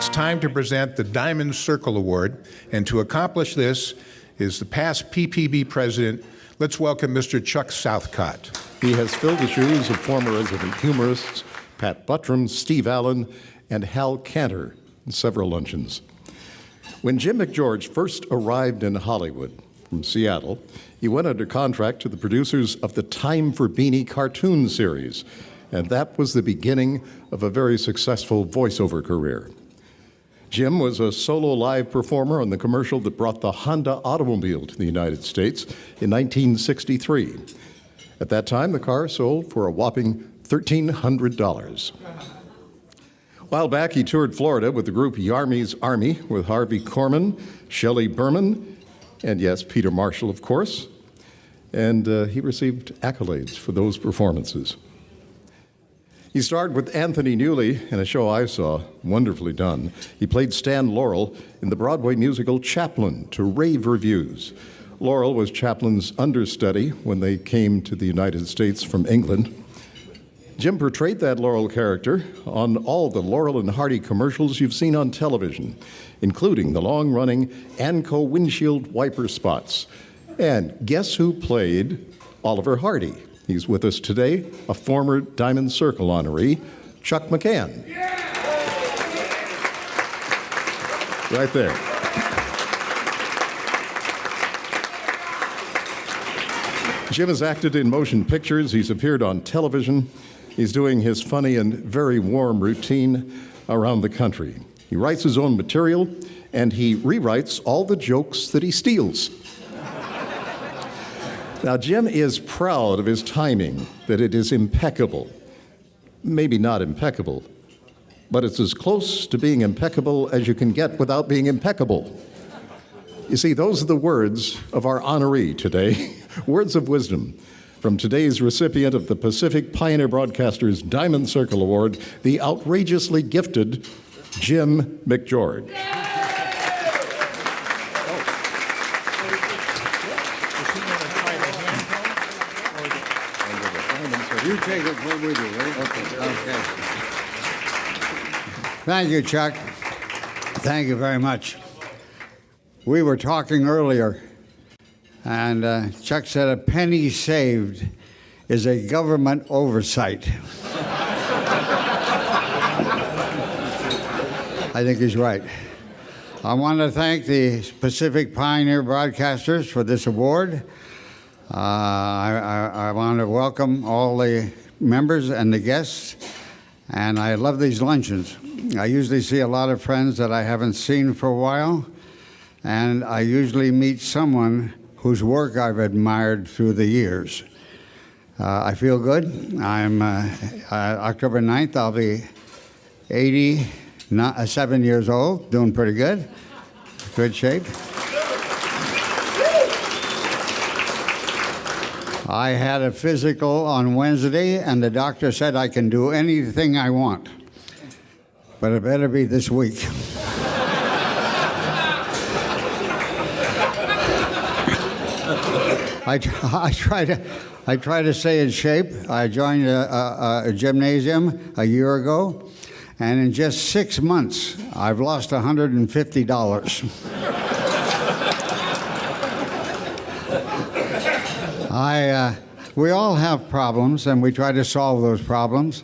It's time to present the Diamond Circle Award, and to accomplish this is the past PPB president. Let's welcome Mr. Chuck Southcott. He has filled the shoes of former resident humorists Pat Buttram, Steve Allen, and Hal Cantor in several luncheons. When Jim MacGeorge first arrived in Hollywood from Seattle, he went under contract to the producers of the Time for Beany cartoon series, and that was the beginning of a very successful voiceover career. Jim was a solo live performer on the commercial that brought the Honda automobile to the United States in 1963. At that time, the car sold for a whopping $1,300. A while back, he toured Florida with the group Yarmy's Army with Harvey Korman, Shelley Berman, and yes, Peter Marshall, of course. And he received accolades for those performances. He starred with Anthony Newley in a show I saw, wonderfully done. He played Stan Laurel in the Broadway musical Chaplin to rave reviews. Laurel was Chaplin's understudy when they came to the United States from England. Jim portrayed that Laurel character on all the Laurel and Hardy commercials you've seen on television, including the long-running Anco windshield wiper spots. And guess who played Oliver Hardy? He's with us today, a former Diamond Circle honoree, Chuck McCaan. Right there. Jim has acted in motion pictures. He's appeared on television. He's doing his funny and very warm routine around the country. He writes his own material, and he rewrites all the jokes that he steals. Now, Jim is proud of his timing, that it is impeccable. Maybe not impeccable, but it's as close to being impeccable as you can get without being impeccable. You see, those are the words of our honoree today, words of wisdom from today's recipient of the Pacific Pioneer Broadcasters Diamond Circle Award, the outrageously gifted Jim MacGeorge. You take it when we do, right? Okay. Thank you, Chuck. Thank you very much. We were talking earlier, and Chuck said a penny saved is a government oversight. I think he's right. I want to thank the Pacific Pioneer Broadcasters for this award. I want to welcome all the members and the guests, and I love these luncheons. I usually see a lot of friends that I haven't seen for a while, and I usually meet someone whose work I've admired through the years. I feel good. I'm October 9th, I'll be 87 years old, doing pretty good, good shape. I had a physical on Wednesday, and the doctor said I can do anything I want, but it better be this week. I try to stay in shape. I joined a gymnasium a year ago, and in just 6 months, I've lost $150. We all have problems, and we try to solve those problems.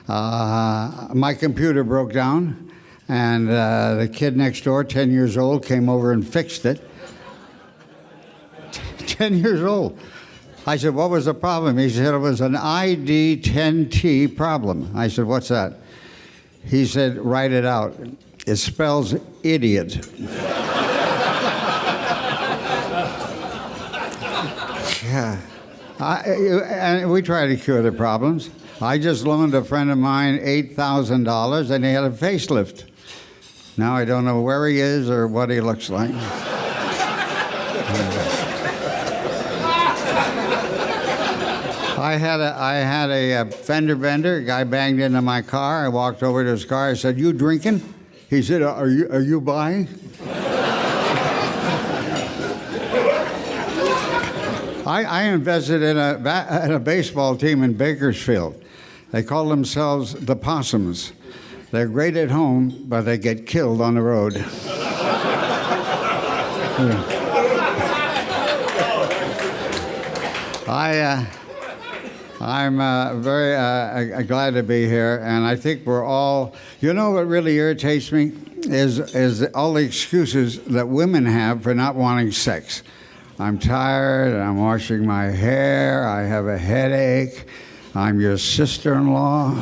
My computer broke down, and the kid next door, 10 years old, came over and fixed it. 10 years old. I said, what was the problem? He said, it was an ID10T problem. I said, what's that? He said, write it out. It spells idiot. Yeah. And we try to cure the problems. I just loaned a friend of mine $8,000, and he had a facelift. Now I don't know where he is or what he looks like. I had a fender bender. A guy banged into my car. I walked over to his car. I said, "You drinking?" He said, "Are you buying?" I invested in a baseball team in Bakersfield. They call themselves the Possums. They're great at home, but they get killed on the road. I'm very glad to be here, and I think we're all. You know what really irritates me is all the excuses that women have for not wanting sex. I'm tired, and I'm washing my hair. I have a headache. I'm your sister-in-law.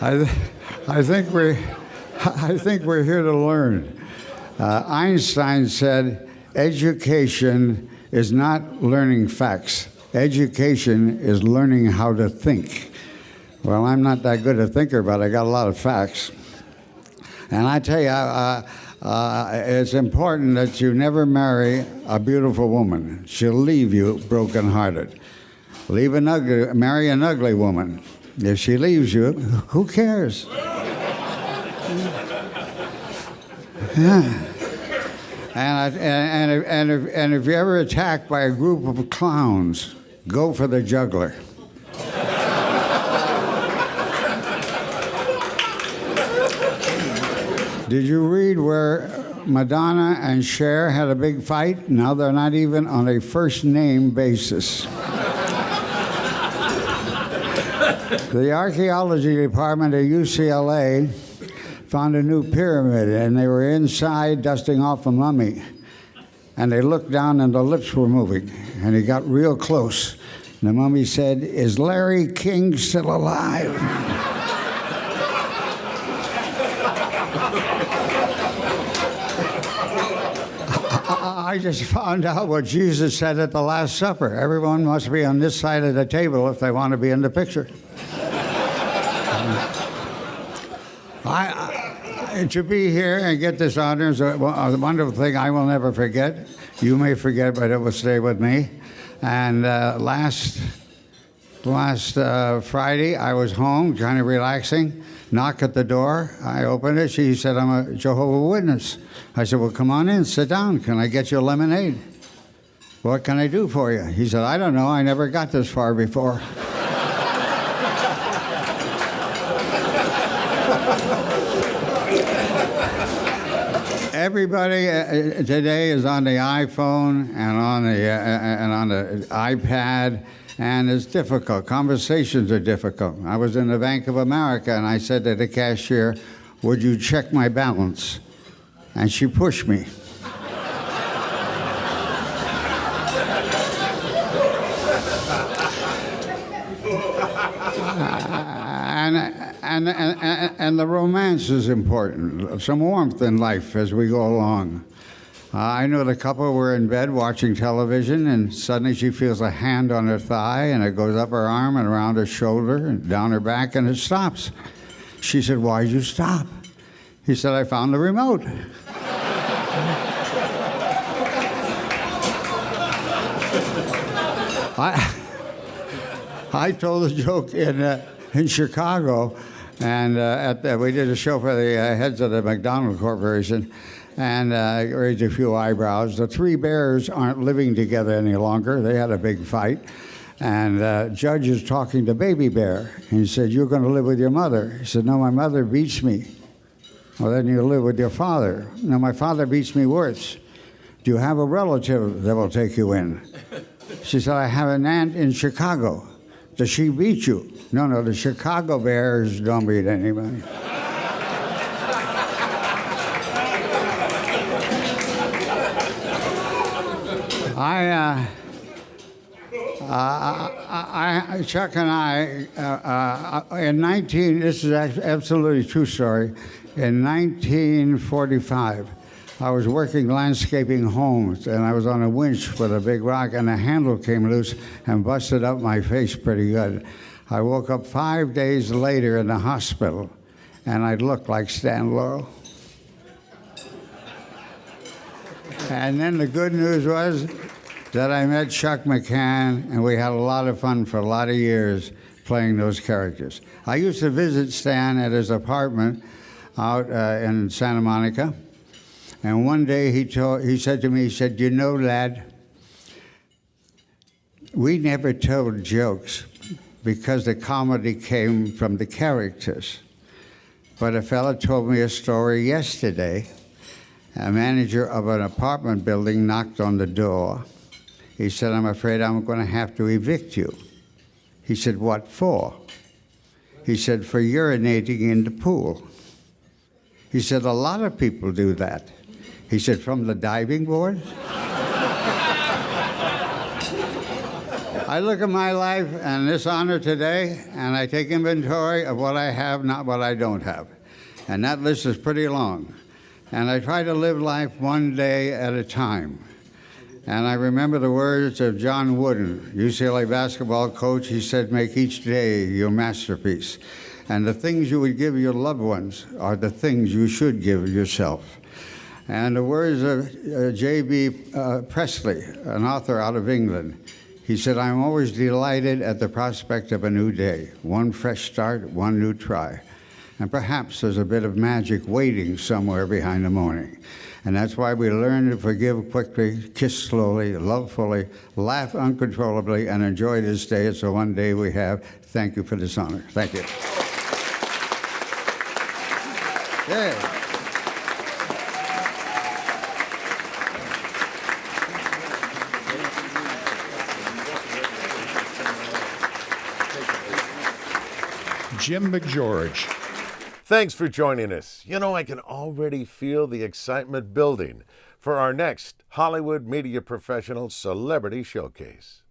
I think we're here to learn. Einstein said, education is not learning facts. Education is learning how to think. Well, I'm not that good a thinker, but I got a lot of facts. And I tell you, it's important that you never marry a beautiful woman. She'll leave you brokenhearted. Marry an ugly woman. If she leaves you, who cares? Yeah. And if you're ever attacked by a group of clowns, go for the juggler. Did you read where Madonna and Cher had a big fight? Now they're not even on a first name basis. The archaeology department at UCLA found a new pyramid, and they were inside dusting off a mummy. And they looked down, and the lips were moving. And he got real close. And the mummy said, "Is Larry King still alive?" I just found out what Jesus said at the Last Supper. Everyone must be on this side of the table if they want to be in the picture. To be here and get this honor is a wonderful thing I will never forget. You may forget, but it will stay with me. And last Friday, I was home, kind of relaxing. Knock at the door. I opened it. She said, "I'm a Jehovah's Witness." I said, "Well, come on in. Sit down. Can I get you a lemonade?" "What can I do for you?" He said, "I don't know. I never got this far before." Everybody today is on the iPhone and on the iPad, and it's difficult. Conversations are difficult. I was in the Bank of America, and I said to the cashier, "Would you check my balance?" And she pushed me. And the romance is important. Some warmth in life as we go along. I know the couple were in bed watching television, and suddenly she feels a hand on her thigh, and it goes up her arm and around her shoulder and down her back, and it stops. She said, "Why'd you stop?" He said, "I found the remote." I told a joke in Chicago, and we did a show for the heads of the McDonald Corporation, and raised a few eyebrows. The three bears aren't living together any longer. They had a big fight, and Judge is talking to Baby Bear, and he said, "You're going to live with your mother." He said, "No, my mother beats me." "Well, then you live with your father." "No, my father beats me worse." "Do you have a relative that will take you in?" She said, "I have an aunt in Chicago." "Does she beat you?" No, the Chicago Bears don't beat anybody. Chuck and I, this is absolutely true story, in 1945, I was working landscaping homes, and I was on a winch with a big rock, and the handle came loose and busted up my face pretty good. I woke up 5 days later in the hospital, and I looked like Stan Laurel. And then the good news was that I met Chuck McCaan, and we had a lot of fun for a lot of years playing those characters. I used to visit Stan at his apartment out in Santa Monica, and one day he said to me, "You know, lad, we never told jokes because the comedy came from the characters. But a fellow told me a story yesterday. A manager of an apartment building knocked on the door. He said, "I'm afraid I'm going to have to evict you." He said, "What for?" He said, "For urinating in the pool." He said, "A lot of people do that." He said, "From the diving board?" I look at my life and this honor today, and I take inventory of what I have, not what I don't have. And that list is pretty long. And I try to live life one day at a time. And I remember the words of John Wooden, UCLA basketball coach. He said, "Make each day your masterpiece. And the things you would give your loved ones are the things you should give yourself." And the words of J.B. Presley, an author out of England. He said, "I'm always delighted at the prospect of a new day, one fresh start, one new try. And perhaps there's a bit of magic waiting somewhere behind the morning." And that's why we learn to forgive quickly, kiss slowly, love fully, laugh uncontrollably, and enjoy this day. It's the one day we have. Thank you for this honor. Thank you. Yeah. Jim MacGeorge. Thanks for joining us. You know, I can already feel the excitement building for our next Hollywood Media Professional Celebrity Showcase.